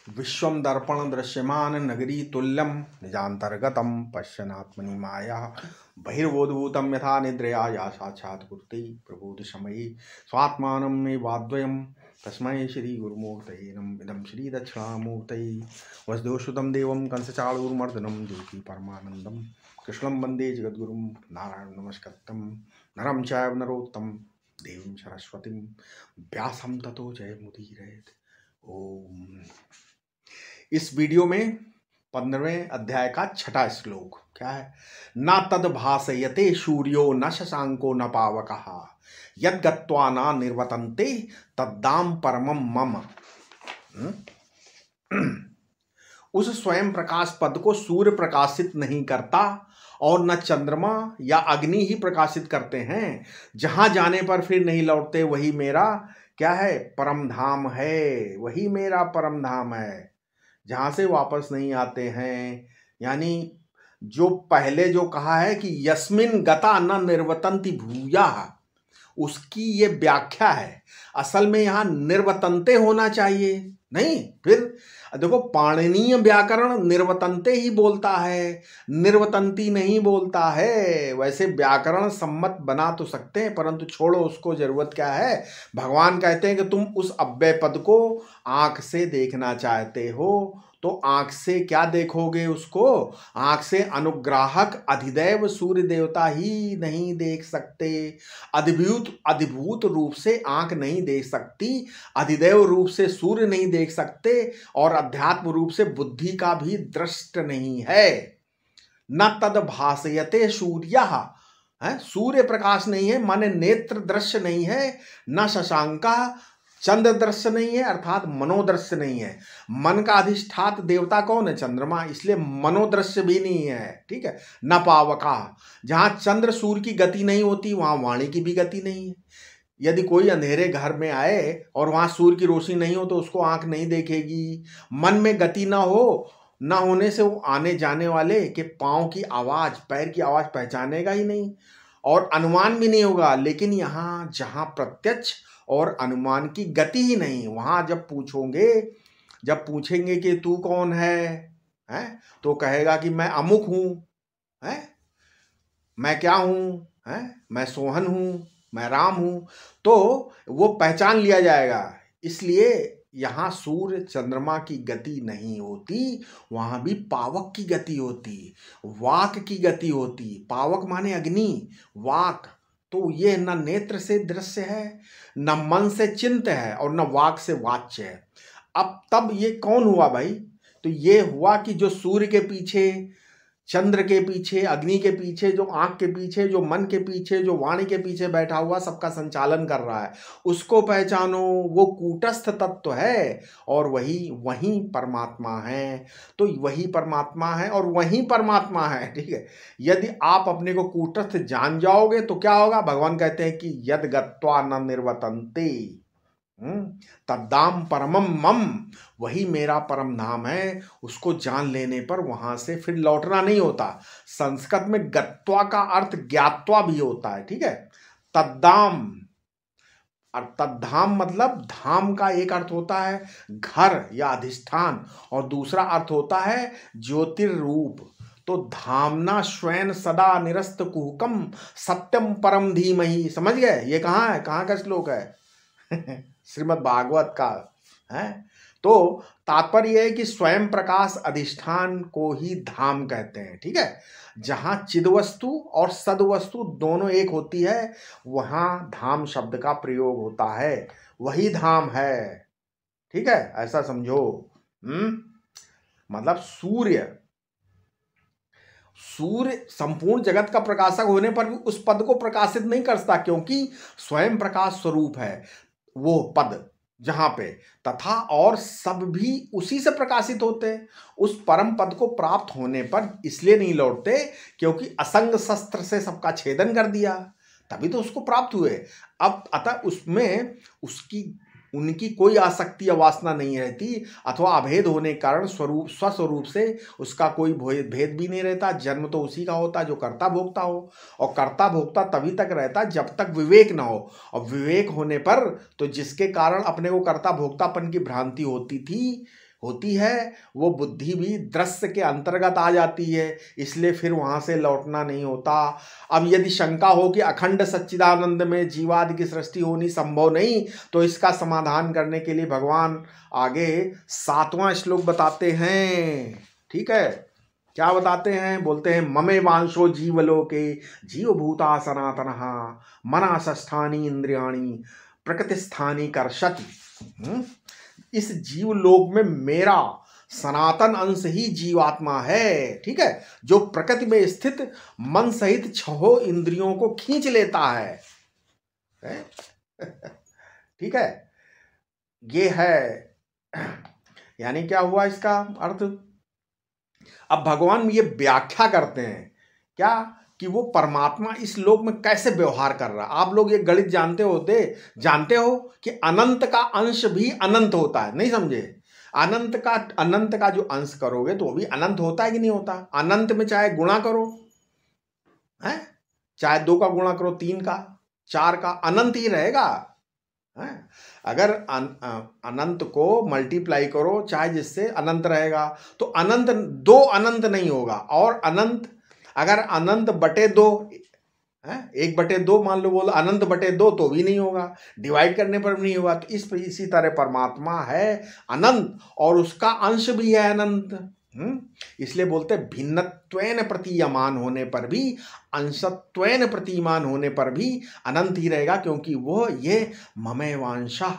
विश्वं दर्पण दृश्यमान नगरी तुल्यं निजान्तर्गतं पश्यन्नात्मनि माया बहिर्बोधभूतं यथा निद्रया या साक्षात् कुरुते प्रबोधसमये स्वात्मानं मे वाद्वयं तस्मै श्री गुरुमूर्तये नमः। इदं श्री दक्षिणामूर्तये वसुदेवसुतं देवं कंसचाणूरमर्दनं ज्योति परमानन्दं कृष्णं वन्दे जगद्गुरुं नारायणं नमस्कृतं नरं चैव नरोत्तमं देवीं सरस्वतीं व्यासं ततो जयमुदीरयेत्। ओम। इस वीडियो में 15वें अध्याय का 6वां श्लोक क्या है? न तद भासयते सूर्यो न शशांको न पावकः यद गत्वा न निर्वतन्ते तद्धाम परमं मम। उस स्वयं प्रकाश पद को सूर्य प्रकाशित नहीं करता और न चंद्रमा या अग्नि ही प्रकाशित करते हैं। जहां जाने पर फिर नहीं लौटते वही मेरा क्या है? परम धाम है। वही मेरा परम धाम है जहां से वापस नहीं आते हैं। यानी जो पहले जो कहा है कि यस्मिन गता न निर्वतन्ति भूयाः, उसकी ये व्याख्या है। असल में यहाँ निर्वतन्ते होना चाहिए, नहीं। फिर देखो पाणिनीय व्याकरण निर्वतन्ते ही बोलता है, निर्वतन्ती नहीं बोलता है। वैसे व्याकरण सम्मत बना तो सकते हैं, परंतु छोड़ो उसको, जरूरत क्या है। भगवान कहते हैं कि तुम उस अव्यय पद को आंख से देखना चाहते हो तो आंख से क्या देखोगे उसको? आंख से अनुग्राहक अधिदैव सूर्य देवता ही नहीं देख सकते। अधिभूत रूप से आंख नहीं देख सकती, अधिदैव रूप से सूर्य नहीं देख सकते, और अध्यात्म रूप से बुद्धि का भी दृष्ट नहीं है। न तद भासयते सूर्यः, सूर्य प्रकाश नहीं है माने नेत्र दृश्य नहीं है। न शशांका, चंद्र दृश्य नहीं है अर्थात मनोदृश्य नहीं है। मन का अधिष्ठात देवता कौन है? चंद्रमा, इसलिए मनोदृश्य भी नहीं है। ठीक है। न पावका, जहां चंद्र सूर्य की गति नहीं होती वहां वाणी की भी गति नहीं है। यदि कोई अंधेरे घर में आए और वहां सूर्य की रोशनी नहीं हो तो उसको आंख नहीं देखेगी। मन में गति ना हो, ना होने से वो आने जाने वाले के पाँव की आवाज, पैर की आवाज पहचानेगा ही नहीं और अनुमान भी नहीं होगा। लेकिन यहाँ जहाँ प्रत्यक्ष और अनुमान की गति ही नहीं, वहां जब पूछेंगे कि तू कौन है, तो कहेगा कि मैं अमुक हूं, मैं क्या हूं, मैं सोहन हूं, मैं राम हूं, तो वो पहचान लिया जाएगा। इसलिए यहाँ सूर्य चंद्रमा की गति नहीं होती, वहां भी पावक की गति होती, वाक की गति होती। पावक माने अग्नि, वाक तो ये न नेत्र से दृश्य है, न मन से चिंत है, और न वाक से वाच्य है। अब तब ये कौन हुआ भाई? तो ये हुआ कि जो सूर्य के पीछे, चंद्र के पीछे, अग्नि के पीछे, जो आंख के पीछे, जो मन के पीछे, जो वाणी के पीछे बैठा हुआ सबका संचालन कर रहा है, उसको पहचानो। वो कूटस्थ तत्व है और वही परमात्मा है। तो वही परमात्मा है और वही परमात्मा है। ठीक है। यदि आप अपने को कूटस्थ जान जाओगे तो क्या होगा? भगवान कहते हैं कि यद गत्वा न निर्वतन्ते तद्धाम परमम मम, वही मेरा परम धाम है। उसको जान लेने पर वहां से फिर लौटना नहीं होता। संस्कृत में गत्वा का अर्थ ज्ञात्वा भी होता है। ठीक है। तद्धाम और तद्धाम मतलब धाम का एक अर्थ होता है घर या अधिष्ठान, और दूसरा अर्थ होता है ज्योतिर्रूप। तो धामना स्वयं सदा निरस्त कुहकम सत्यम परम धीमहि। समझ गए? ये कहाँ है? कहाँ का श्लोक है? श्रीमद् भागवत का है। तो तात्पर्य है कि स्वयं प्रकाश अधिष्ठान को ही धाम कहते हैं। ठीक है। जहां चिदवस्तु और सदवस्तु दोनों एक होती है वहां धाम शब्द का प्रयोग होता है। वही धाम है। ठीक है, ऐसा समझो। मतलब सूर्य संपूर्ण जगत का प्रकाशक होने पर भी उस पद को प्रकाशित नहीं कर सकता, क्योंकि स्वयं प्रकाश स्वरूप है वो पद जहां पे, तथा और सब भी उसी से प्रकाशित होते हैं। उस परम पद को प्राप्त होने पर इसलिए नहीं लौटते क्योंकि असंग शस्त्र से सबका छेदन कर दिया, तभी तो उसको प्राप्त हुए। अब अतः उसमें उनकी कोई आसक्ति या वासना नहीं रहती, अथवा अभेद होने के कारण स्वस्वरूप से उसका कोई भेद भी नहीं रहता। जन्म तो उसी का होता जो कर्ता भोक्ता हो, और कर्ता भोक्ता तभी तक रहता जब तक विवेक ना हो। और विवेक होने पर तो जिसके कारण अपने को कर्ता भोक्तापन की भ्रांति होती है वो बुद्धि भी दृश्य के अंतर्गत आ जाती है, इसलिए फिर वहां से लौटना नहीं होता। अब यदि शंका हो कि अखंड सच्चिदानंद में जीवादि की सृष्टि होनी संभव नहीं, तो इसका समाधान करने के लिए भगवान आगे 7वां श्लोक बताते हैं। ठीक है, क्या बताते हैं? बोलते हैं ममे वांशो जीवलोके जीवभूता सनातनः मनासस्थानी इंद्रियाणि प्रकृति स्थानी कर्षति। इस जीवलोक में मेरा सनातन अंश ही जीवात्मा है। ठीक है, जो प्रकृति में स्थित मन सहित 6 इंद्रियों को खींच लेता है। ठीक है, ये है, यानी क्या हुआ इसका अर्थ? अब भगवान ये व्याख्या करते हैं क्या कि वो परमात्मा इस लोक में कैसे व्यवहार कर रहा है। आप लोग ये गणित जानते हो कि अनंत का अंश भी अनंत होता है, नहीं समझे? अनंत का जो अंश करोगे तो वो भी अनंत होता है कि नहीं होता? अनंत में चाहे गुणा करो, है, चाहे 2 का गुणा करो, 3 का, 4 का, अनंत ही रहेगा। है, अगर अनंत को मल्टीप्लाई करो चाहे जिससे, अनंत रहेगा। तो अनंत 2 अनंत नहीं होगा। और अनंत अगर अनंत बटे 2 है, 1/2 मान लो, बोलो अनंत बटे 2 तो भी नहीं होगा, डिवाइड करने पर भी नहीं होगा। तो इसी तरह परमात्मा है अनंत और उसका अंश भी है अनंत। इसलिए बोलते भिन्नत्वेन प्रतीयमान होने पर भी, अंशत्वेन प्रतीयमान होने पर भी अनंत ही रहेगा, क्योंकि वो ये ममेवांशः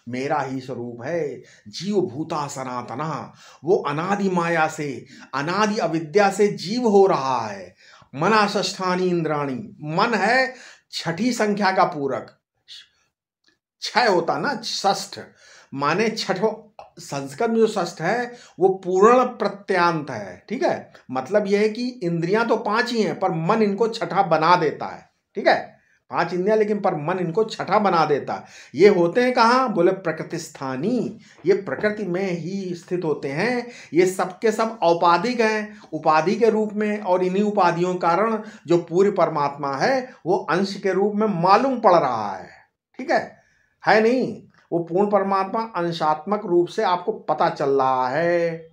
मेरा ही स्वरूप है। जीव भूता सनातना, वो अनादि माया से, अनादि अविद्या से जीव हो रहा है। मनासष्ठानी इंद्राणी, मन है 6ठी संख्या का पूरक। 6 होता ना, षष्ठ माने 6ठों। संस्कृत में जो षष्ठ है वो पूर्ण प्रत्यांत है। ठीक है, मतलब यह है कि इंद्रियां तो 5 ही हैं पर मन इनको 6ठा बना देता है। ठीक है, 5 इंद्रियां लेकिन पर मन इनको 6ठा बना देता है। ये होते हैं कहाँ? बोले प्रकृति स्थानी, ये प्रकृति में ही स्थित होते हैं। ये सब के सब औपाधिक हैं, उपाधि के रूप में, और इन्हीं उपाधियों के कारण जो पूर्ण परमात्मा है वो अंश के रूप में मालूम पड़ रहा है। ठीक है नहीं? वो पूर्ण परमात्मा अंशात्मक रूप से आपको पता चल रहा है।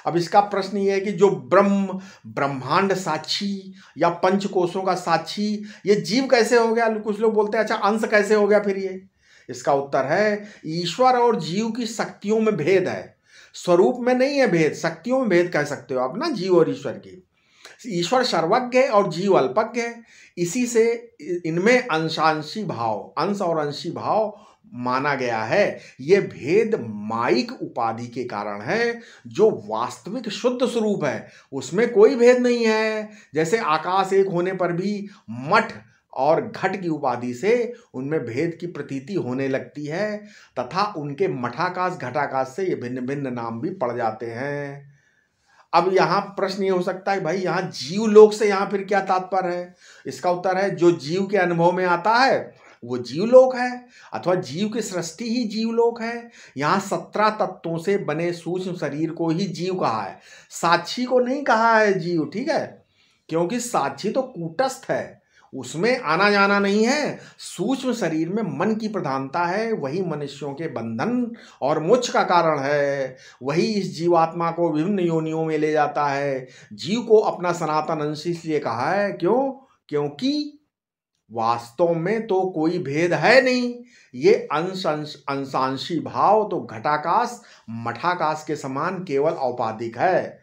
अब इसका प्रश्न ये है कि जो ब्रह्मांड साक्षी या पंचकोशों का साक्षी ये जीव कैसे हो गया? कुछ लोग बोलते हैं अच्छा अंश कैसे हो गया फिर ये? इसका उत्तर है ईश्वर और जीव की शक्तियों में भेद है, स्वरूप में नहीं है भेद, शक्तियों में भेद कह सकते हो आप ना, जीव और ईश्वर की। ईश्वर सर्वज्ञ है और जीव अल्पज्ञ है, इसी से इनमें अंशांशी भाव, अंश और अंशी भाव माना गया है। ये भेद माइक उपाधि के कारण है। जो वास्तविक शुद्ध स्वरूप है उसमें कोई भेद नहीं है। जैसे आकाश एक होने पर भी मठ और घट की उपाधि से उनमें भेद की प्रतीति होने लगती है, तथा उनके मठाकाश घटाकाश से ये भिन्न भिन्न नाम भी पड़ जाते हैं। अब यहाँ प्रश्न ये हो सकता है भाई यहाँ जीव लोक से यहाँ फिर क्या तात्पर्य है? इसका उत्तर है जो जीव के अनुभव में आता है वो जीवलोक है, अथवा जीव की सृष्टि ही जीवलोक है। यहाँ 17 तत्वों से बने सूक्ष्म शरीर को ही जीव कहा है, साक्षी को नहीं कहा है जीव। ठीक है, क्योंकि साक्षी तो कूटस्थ है, उसमें आना जाना नहीं है। सूक्ष्म शरीर में मन की प्रधानता है, वही मनुष्यों के बंधन और मोक्ष का कारण है। वही इस जीवात्मा को विभिन्न योनियों में ले जाता है। जीव को अपना सनातन अंश इसलिए कहा है, क्योंकि वास्तव में तो कोई भेद है नहीं। ये अंशांशी भाव तो घटाकाश मठाकाश के समान केवल औपाधिक है।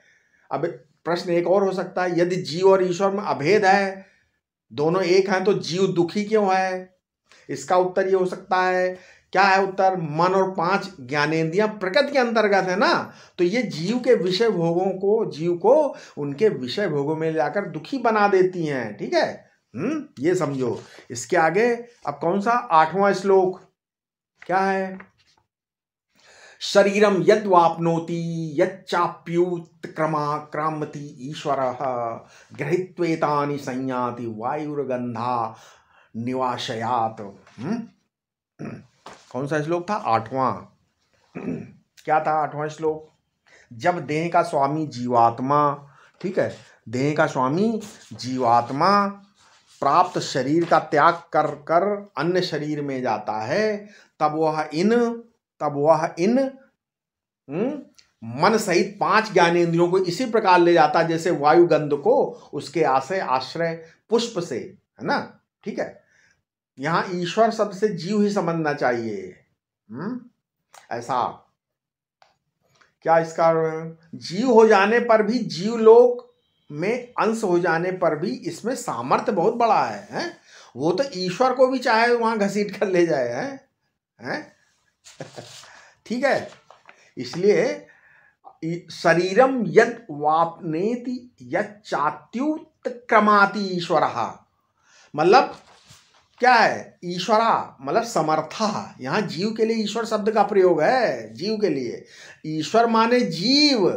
अब प्रश्न एक और हो सकता है, यदि जीव और ईश्वर में अभेद है, दोनों एक हैं, तो जीव दुखी क्यों है? इसका उत्तर ये हो सकता है, क्या है उत्तर? मन और 5 ज्ञानेंद्रियां प्रकृति के अंतर्गत है ना, तो ये जीव के विषय भोगों को, जीव को उनके विषय भोगों में लाकर दुखी बना देती हैं। ठीक है, ये समझो। इसके आगे अब कौन सा 8वां श्लोक क्या है? शरीरम यद्वाप्नोति यच्चाप्युत्क्रामति ईश्वरः गृहीत्वेतानि संयाति वायुर्गंधा निवाशयात। कौन सा श्लोक था? 8वां। क्या था 8वां श्लोक? जब देह का स्वामी जीवात्मा, ठीक है, देह का स्वामी जीवात्मा प्राप्त शरीर का त्याग कर कर अन्य शरीर में जाता है, तब वह इन मन सहित 5 ज्ञानेंद्रियों को इसी प्रकार ले जाता जैसे वायु गंध को उसके आश्रय पुष्प से, है ना। ठीक है, यहां ईश्वर शब्द से जीव ही समझना चाहिए। ऐसा क्या इसका जीव हो जाने पर भी, जीव लोक में अंश हो जाने पर भी इसमें सामर्थ्य बहुत बड़ा है? वो तो ईश्वर को भी चाहे वहां घसीट कर ले जाए, हैं? ठीक है, इसलिए शरीरम यद वापनेति यच्चात्युत्क्रमाति ईश्वरः, मतलब क्या है? ईश्वरा मतलब समर्था। यहां जीव के लिए ईश्वर शब्द का प्रयोग है, जीव के लिए। ईश्वर माने जीव,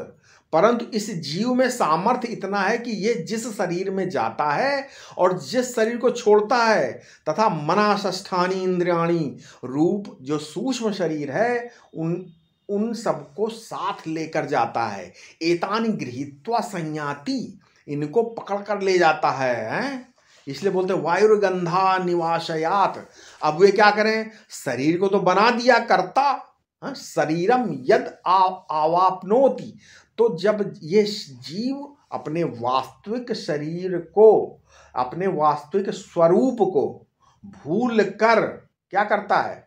परंतु इस जीव में सामर्थ्य इतना है कि ये जिस शरीर में जाता है और जिस शरीर को छोड़ता है, तथा मनाष्ठानी इंद्रियाणी रूप जो सूक्ष्म शरीर है, उन सबको साथ लेकर जाता है। एतानि गृहीत्वा संयाति, इनको पकड़ कर ले जाता है? इसलिए बोलते वायुर्गंधा निवासयात। अब वे क्या करें? शरीर को तो बना दिया करता, शरीरम यद आवापनोति, तो जब ये जीव अपने वास्तविक शरीर को, अपने वास्तविक स्वरूप को भूल कर क्या करता है?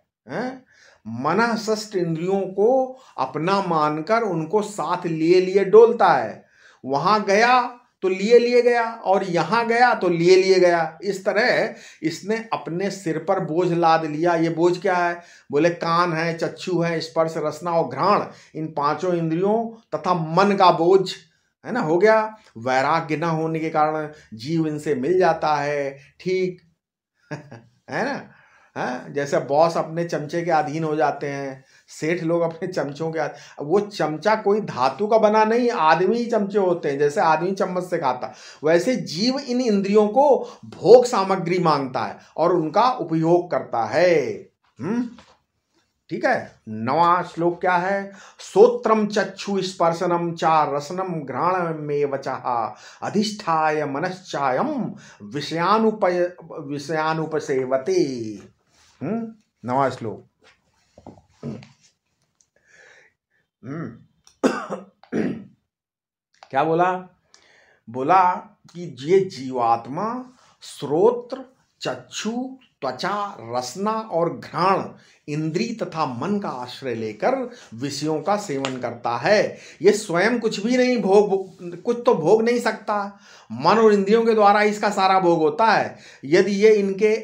मन षष्ठ इंद्रियों को अपना मानकर उनको साथ लिए लिए डोलता है। वहां गया तो लिए गया, और यहां गया तो लिए गया। इस तरह इसने अपने सिर पर बोझ लाद लिया। ये बोझ क्या है? बोले कान है, चक्षु है, स्पर्श, रसना और घ्राण, इन 5 इंद्रियों तथा मन का बोझ, है ना, हो गया। वैराग्य न होने के कारण जीव इनसे मिल जाता है। ठीक है ना। जैसे बॉस अपने चमचे के अधीन हो जाते हैं, सेठ लोग अपने चमचों के वो चमचा कोई धातु का बना नहीं, आदमी ही चमचे होते हैं। जैसे आदमी चम्मच से खाता, वैसे जीव इन इंद्रियों को भोग सामग्री मांगता है और उनका उपयोग करता है। ठीक है। 9वां श्लोक क्या है? सोत्रम चक्षु स्पर्शनम चा रसनम घ्राणमेव वचः अधिष्ठाय मनश्चायम विषयानुपसेवते। 9वां श्लोक। क्या बोला? बोला कि ये जीवात्मा श्रोत्र, चक्षु, त्वचा, रसना और घ्राण इंद्री तथा मन का आश्रय लेकर विषयों का सेवन करता है। ये स्वयं कुछ भी नहीं कुछ तो भोग नहीं सकता। मन और इंद्रियों के द्वारा इसका सारा भोग होता है। यदि ये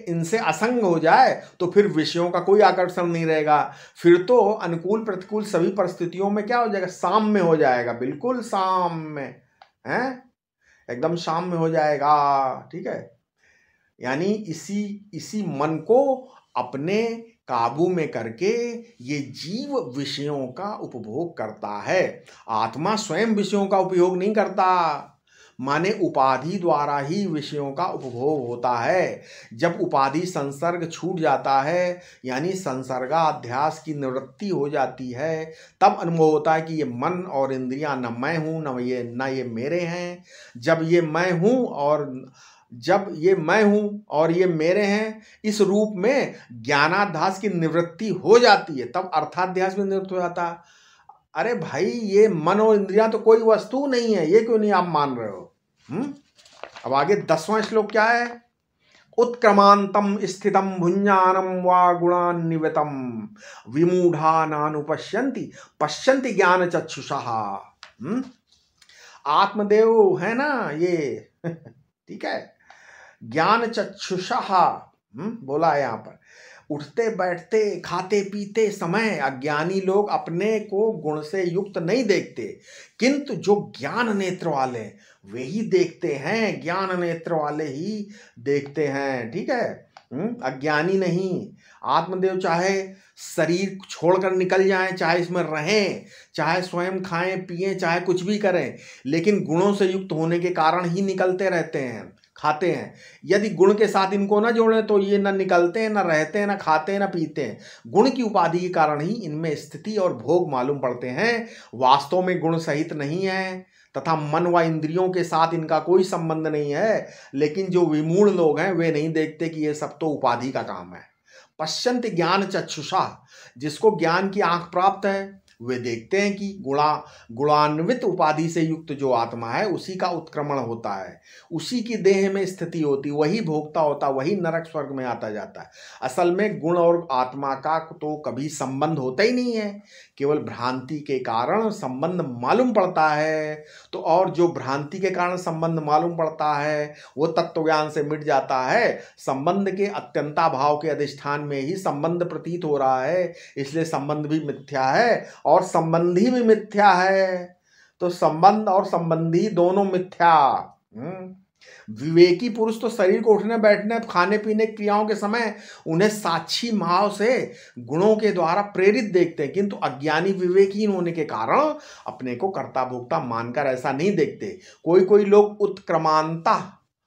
इनसे असंग हो जाए तो फिर विषयों का कोई आकर्षण नहीं रहेगा। फिर तो अनुकूल प्रतिकूल सभी परिस्थितियों में क्या हो जाएगा? साम्य हो जाएगा, बिल्कुल साम्य है, एकदम साम्य हो जाएगा। ठीक है, यानी इसी मन को अपने काबू में करके ये जीव विषयों का उपभोग करता है। आत्मा स्वयं विषयों का उपयोग नहीं करता, माने उपाधि द्वारा ही विषयों का उपभोग होता है। जब उपाधि संसर्ग छूट जाता है, यानी संसर्गाध्यास की निवृत्ति हो जाती है, तब अनुभव होता है कि ये मन और इंद्रियां न मैं हूँ न ये मेरे हैं। जब ये मैं हूँ और ये मेरे हैं, इस रूप में ज्ञानाध्यास की निवृत्ति हो जाती है, तब अर्थाध्यास में निवृत्त हो जाता। अरे भाई, ये मन और इंद्रियां तो कोई वस्तु नहीं है, ये क्यों नहीं आप मान रहे हो? अब आगे 10वां श्लोक क्या है? उत्क्रमांतम स्थितम भुंजानम वा गुणान्वितम विमूढ़ा नानुपश्यन्ति पश्यन्ति ज्ञान चक्षुषः। आत्मदेव है ना ये ठीक है, ज्ञान चक्षुषः बोला है यहाँ पर। उठते बैठते खाते पीते समय अज्ञानी लोग अपने को गुण से युक्त नहीं देखते, किंतु जो ज्ञान नेत्र वाले वे ही देखते हैं, ज्ञान नेत्र वाले ही देखते हैं। ठीक है, अज्ञानी नहीं। आत्मदेव चाहे शरीर छोड़कर निकल जाएं, चाहे इसमें रहें, चाहे स्वयं खाएं पिएं, चाहे कुछ भी करें, लेकिन गुणों से युक्त होने के कारण ही निकलते रहते हैं, खाते हैं। यदि गुण के साथ इनको ना जोड़ें तो ये न निकलते हैं, न रहते हैं, न खाते हैं, न पीते हैं। गुण की उपाधि के कारण ही इनमें स्थिति और भोग मालूम पड़ते हैं। वास्तव में गुण सहित नहीं है तथा मन व इंद्रियों के साथ इनका कोई संबंध नहीं है। लेकिन जो विमूढ़ लोग हैं वे नहीं देखते कि ये सब तो उपाधि का काम है। पश्यन्ति ज्ञान चक्षुषा, जिसको ज्ञान की आंख प्राप्त है वे देखते हैं कि गुणान्वित उपाधि से युक्त जो आत्मा है उसी का उत्क्रमण होता है, उसी की देह में स्थिति होती, वही भोगता होता, वही नरक स्वर्ग में आता जाता है। असल में गुण और आत्मा का तो कभी संबंध होता ही नहीं है, केवल भ्रांति के कारण संबंध मालूम पड़ता है। तो और जो भ्रांति के कारण संबंध मालूम पड़ता है वो तत्व ज्ञान से मिट जाता है। संबंध के अत्यंताभाव के अधिष्ठान में ही संबंध प्रतीत हो रहा है, इसलिए संबंध भी मिथ्या है और संबंधी भी मिथ्या है। तो संबंध और संबंधी दोनों मिथ्या। विवेकी पुरुष तो शरीर को उठने बैठने खाने पीने क्रियाओं के समय उन्हें साक्षी भाव से गुणों के द्वारा प्रेरित देखते हैं, किंतु अज्ञानी विवेकहीन होने के कारण अपने को कर्ता भोक्ता मानकर ऐसा नहीं देखते। कोई लोग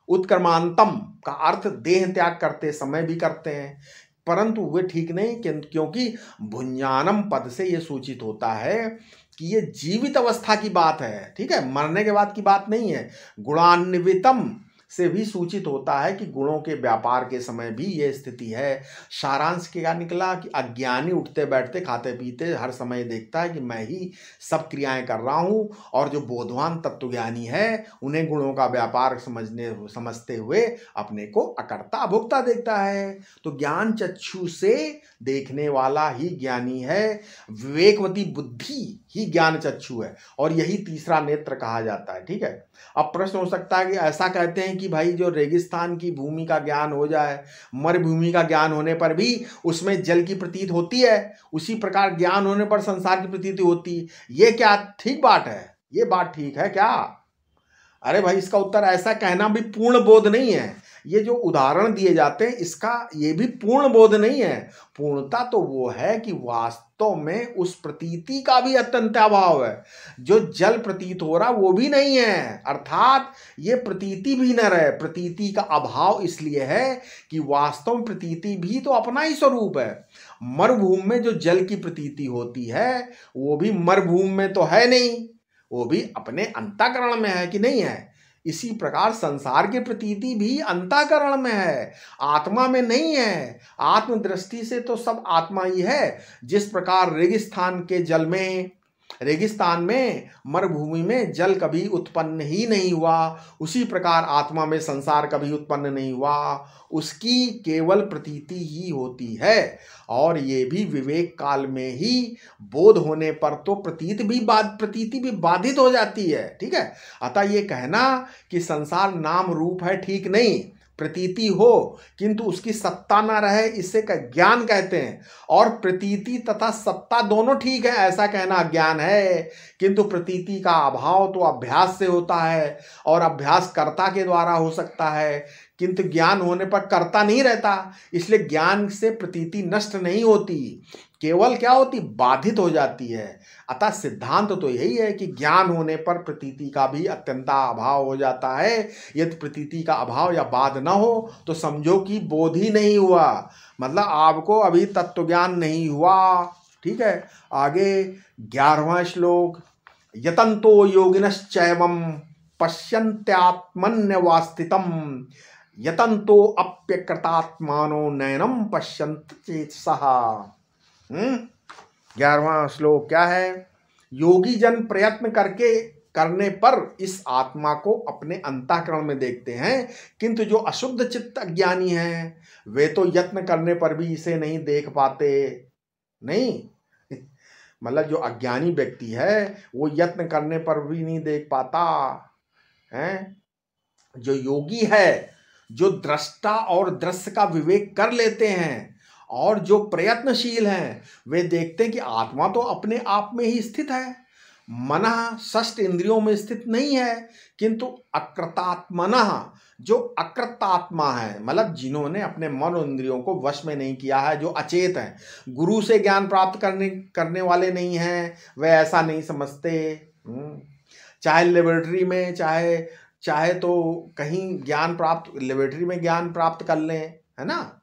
उत्क्रमांतम का अर्थ देह त्याग करते समय भी करते हैं, परंतु वे ठीक नहीं, क्योंकि भुंजानम पद से यह सूचित होता है कि ये जीवित अवस्था की बात है, ठीक है, मरने के बाद की बात नहीं है। गुणान्वितम से भी सूचित होता है कि गुणों के व्यापार के समय भी ये स्थिति है। सारांश क्या निकला कि अज्ञानी उठते बैठते खाते पीते हर समय देखता है कि मैं ही सब क्रियाएं कर रहा हूँ, और जो बोधवान तत्वज्ञानी है उन्हें गुणों का व्यापार समझते हुए अपने को अकर्ता अभोक्ता देखता है। तो ज्ञान चक्षु से देखने वाला ही ज्ञानी है, विवेकवती बुद्धि ही ज्ञान चक्षु है, और यही तीसरा नेत्र कहा जाता है, ठीक है। अब प्रश्न हो सकता है कि ऐसा कहते हैं कि भाई जो रेगिस्तान की भूमि का ज्ञान हो जाए, मरुभूमि का ज्ञान होने पर भी उसमें जल की प्रतीत होती है, उसी प्रकार ज्ञान होने पर संसार की प्रतीति होती, ये क्या ठीक बात है? ये बात ठीक है क्या? अरे भाई, इसका उत्तर ऐसा कहना भी पूर्ण बोध नहीं है। ये जो उदाहरण दिए जाते हैं इसका ये भी पूर्ण बोध नहीं है। पूर्णता तो वो है कि वास्तव में उस प्रतीति का भी अत्यंत अभाव है। जो जल प्रतीत हो रहा वो भी नहीं है, अर्थात ये प्रतीति भी न रहे। प्रतीति का अभाव इसलिए है कि वास्तव में प्रतीति भी तो अपना ही स्वरूप है। मरुभूमि में जो जल की प्रतीति होती है वो भी मरुभूमि में तो है नहीं, वो भी अपने अंतःकरण में है कि नहीं है। इसी प्रकार संसार की प्रतीति भी अंतःकरण में है, आत्मा में नहीं है। आत्म दृष्टि से तो सब आत्मा ही है। जिस प्रकार रेगिस्तान में मरुभूमि में जल कभी उत्पन्न ही नहीं हुआ, उसी प्रकार आत्मा में संसार कभी उत्पन्न नहीं हुआ, उसकी केवल प्रतीति ही होती है। और ये भी विवेक काल में ही बोध होने पर तो प्रतीति भी बाधित हो जाती है, ठीक है। अतः ये कहना कि संसार नाम रूप है ठीक नहीं, प्रतीति हो किंतु उसकी सत्ता ना रहे, इसे ज्ञान कहते हैं। और प्रतीति तथा सत्ता दोनों ठीक है ऐसा कहना ज्ञान है, किंतु प्रतीति का अभाव तो अभ्यास से होता है, और अभ्यास कर्ता के द्वारा हो सकता है, किंतु ज्ञान होने पर कर्ता नहीं रहता। इसलिए ज्ञान से प्रतीति नष्ट नहीं होती, केवल क्या होती, बाधित हो जाती है। अतः सिद्धांत तो यही है कि ज्ञान होने पर प्रतीति का भी अत्यंता अभाव हो जाता है। यदि प्रतीति का अभाव या बाध न हो तो समझो कि बोध ही नहीं हुआ, मतलब आपको अभी तत्व ज्ञान नहीं हुआ, ठीक है। आगे 11वां श्लोक, यतन्तो योगिनश्चैवं पश्यन्त्यात्मन्यवस्थितम् यतन्तो अप्यकृतात्मानो नयनम पश्यन्त चेतसः। 11वां श्लोक क्या है? योगी जन प्रयत्न करने पर इस आत्मा को अपने अंतःकरण में देखते हैं, किंतु जो अशुद्ध चित्त अज्ञानी हैं वे तो यत्न करने पर भी इसे नहीं देख पाते। नहीं, मतलब जो अज्ञानी व्यक्ति है वो यत्न करने पर भी नहीं देख पाता है। जो योगी है, जो दृष्टा और दृश्य का विवेक कर लेते हैं और जो प्रयत्नशील हैं, वे देखते हैं कि आत्मा तो अपने आप में ही स्थित है, मनः षष्ठ इंद्रियों में स्थित नहीं है, किंतु अकृतात्मनः, जो अकृतात्मा है, मतलब जिन्होंने अपने मन और इंद्रियों को वश में नहीं किया है, जो अचेत हैं, गुरु से ज्ञान प्राप्त करने वाले नहीं हैं, वे ऐसा नहीं समझते। चाहे लेबोरेटरी में चाहे तो कहीं लेबोरेटरी में ज्ञान प्राप्त कर लें, है ना।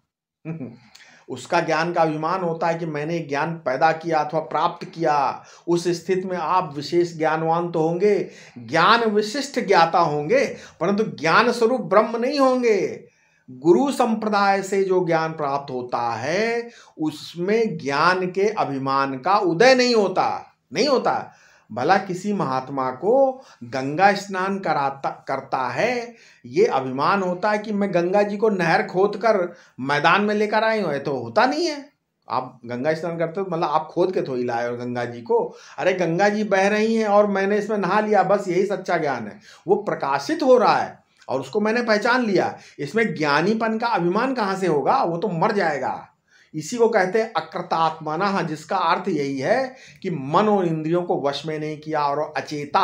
उसका ज्ञान का अभिमान होता है कि मैंने ज्ञान पैदा किया अथवा प्राप्त किया। उस स्थिति में आप विशेष ज्ञानवान तो होंगे, ज्ञान विशिष्ट ज्ञाता होंगे, परंतु ज्ञान स्वरूप ब्रह्म नहीं होंगे। गुरु संप्रदाय से जो ज्ञान प्राप्त होता है उसमें ज्ञान के अभिमान का उदय नहीं होता, नहीं होता। भला किसी महात्मा को गंगा स्नान करता है, ये अभिमान होता है कि मैं गंगा जी को नहर खोद कर मैदान में लेकर आए हूँ, तो होता नहीं है। आप गंगा स्नान करते हो मतलब आप खोद के थोड़ी लाए हो गंगा जी को, अरे गंगा जी बह रही हैं और मैंने इसमें नहा लिया, बस यही सच्चा ज्ञान है। वो प्रकाशित हो रहा है और उसको मैंने पहचान लिया, इसमें ज्ञानीपन का अभिमान कहाँ से होगा, वो तो मर जाएगा। इसी को कहते हैं अकृतात्मना, जिसका अर्थ यही है कि मन और इंद्रियों को वश में नहीं किया और अचेता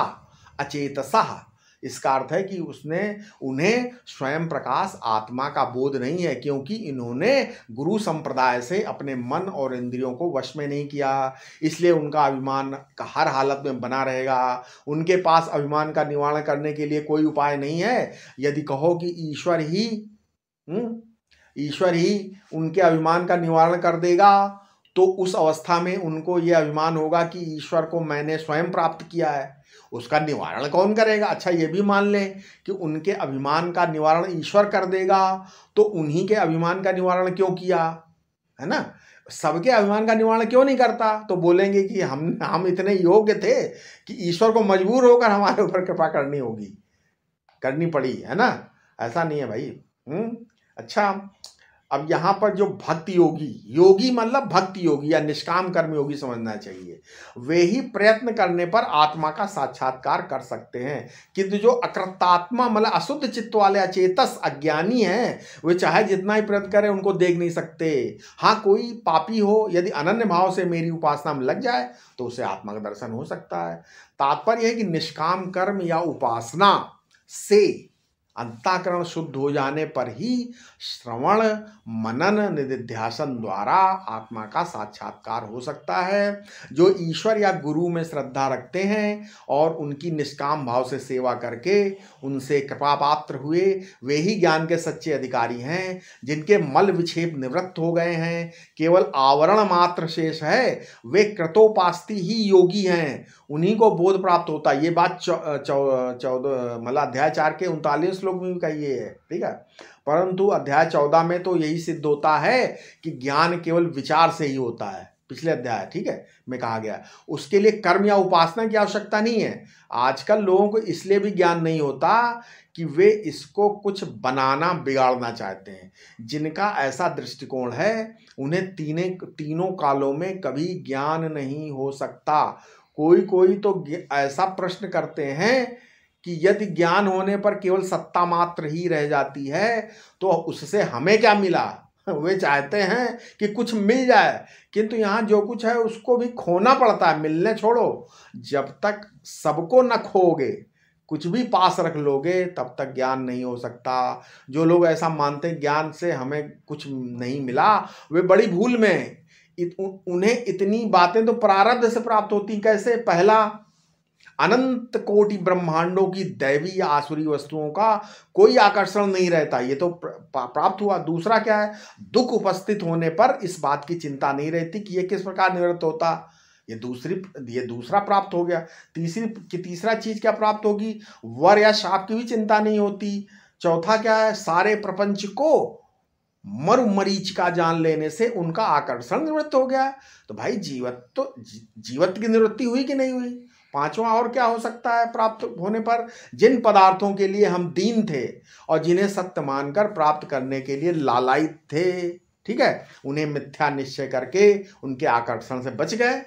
अचेतसा, इसका अर्थ है कि उसने उन्हें स्वयं प्रकाश आत्मा का बोध नहीं है, क्योंकि इन्होंने गुरु संप्रदाय से अपने मन और इंद्रियों को वश में नहीं किया, इसलिए उनका अभिमान का हर हालत में बना रहेगा। उनके पास अभिमान का निवारण करने के लिए कोई उपाय नहीं है। यदि कहो कि ईश्वर ही उनके अभिमान का निवारण कर देगा, तो उस अवस्था में उनको ये अभिमान होगा कि ईश्वर को मैंने स्वयं प्राप्त किया है, उसका निवारण कौन करेगा। अच्छा ये भी मान लें कि उनके अभिमान का निवारण ईश्वर कर देगा, तो उन्हीं के अभिमान का निवारण क्यों किया, है ना। सबके अभिमान का निवारण क्यों नहीं करता, तो बोलेंगे कि हम इतने योग्य थे कि ईश्वर को मजबूर होकर हमारे ऊपर कृपा करनी पड़ी, है ना। ऐसा नहीं है भाई। अच्छा, अब यहाँ पर जो भक्ति योगी मतलब भक्ति योगी या निष्काम कर्म योगी समझना चाहिए, वे ही प्रयत्न करने पर आत्मा का साक्षात्कार कर सकते हैं। किंतु जो अकृतात्मा मतलब अशुद्ध चित्त वाले अचेतस अज्ञानी हैं, वे चाहे जितना ही प्रयत्न करें उनको देख नहीं सकते। हाँ, कोई पापी हो यदि अनन्य भाव से मेरी उपासना में लग जाए तो उसे आत्मा का दर्शन हो सकता है। तात्पर्य है कि निष्काम कर्म या उपासना से अंतःकरण शुद्ध हो जाने पर ही श्रवण मनन निधिध्यासन द्वारा आत्मा का साक्षात्कार हो सकता है। जो ईश्वर या गुरु में श्रद्धा रखते हैं और उनकी निष्काम भाव से सेवा करके उनसे कृपा पात्र हुए, वे ही ज्ञान के सच्चे अधिकारी हैं। जिनके मल विक्षेप निवृत्त हो गए हैं, केवल आवरण मात्र शेष है, वे कृतोपास्ती ही योगी हैं, उन्हीं को बोध प्राप्त होता है। ये बात 14 मतलब अध्याय 4 के 39 श्लोक में भी कही है, ठीक है। परंतु अध्याय 14 में तो यही सिद्ध होता है कि ज्ञान केवल विचार से ही होता है, पिछले अध्याय, ठीक है, में कहा गया। उसके लिए कर्म या उपासना की आवश्यकता नहीं है। आजकल लोगों को इसलिए भी ज्ञान नहीं होता कि वे इसको कुछ बनाना बिगाड़ना चाहते हैं। जिनका ऐसा दृष्टिकोण है उन्हें तीनों कालों में कभी ज्ञान नहीं हो सकता। कोई तो ऐसा प्रश्न करते हैं कि यदि ज्ञान होने पर केवल सत्ता मात्र ही रह जाती है तो उससे हमें क्या मिला। वे चाहते हैं कि कुछ मिल जाए, किंतु यहाँ जो कुछ है उसको भी खोना पड़ता है, मिलने छोड़ो। जब तक सबको न खोगे, कुछ भी पास रख लोगे, तब तक ज्ञान नहीं हो सकता। जो लोग ऐसा मानते हैं ज्ञान से हमें कुछ नहीं मिला, वे बड़ी भूल में हैं। उन्हें इतनी बातें तो प्रारब्ध से प्राप्त होती। कैसे? पहला, अनंत कोटि ब्रह्मांडों की दैवी या आसुरी वस्तुओं का कोई आकर्षण नहीं रहता, ये तो प्राप्त हुआ। दूसरा क्या है? दुख उपस्थित होने पर इस बात की चिंता नहीं रहती कि ये किस प्रकार निवृत्त होता, ये दूसरा प्राप्त हो गया। तीसरा चीज क्या प्राप्त होगी? वर या शाप की भी चिंता नहीं होती। चौथा क्या है? सारे प्रपंच को मरीच का जान लेने से उनका आकर्षण निवृत्त हो गया। तो भाई जीवत की निवृत्ति हुई कि नहीं हुई? पांचवा और क्या हो सकता है प्राप्त होने पर? जिन पदार्थों के लिए हम दीन थे और जिन्हें सत्य मानकर प्राप्त करने के लिए लालायित थे, ठीक है, उन्हें मिथ्या निश्चय करके उनके आकर्षण से बच गए।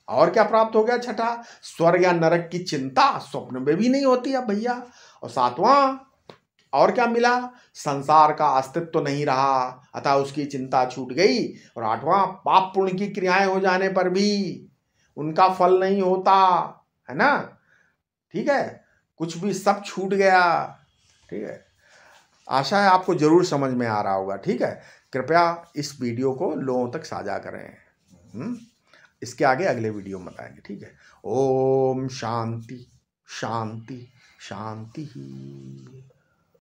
और क्या प्राप्त हो गया? छठा, स्वर्ग या नरक की चिंता स्वप्न में भी नहीं होती अब भैया। और सातवां और क्या मिला? संसार का अस्तित्व तो नहीं रहा, अतः उसकी चिंता छूट गई। और आठवां, पाप पुण्य की क्रियाएं हो जाने पर भी उनका फल नहीं होता, है ना, ठीक है, कुछ भी सब छूट गया, ठीक है। आशा है आपको जरूर समझ में आ रहा होगा, ठीक है। कृपया इस वीडियो को लोगों तक साझा करें। इसके आगे अगले वीडियो में बताएंगे, ठीक है। ओम शांति शांति शांति।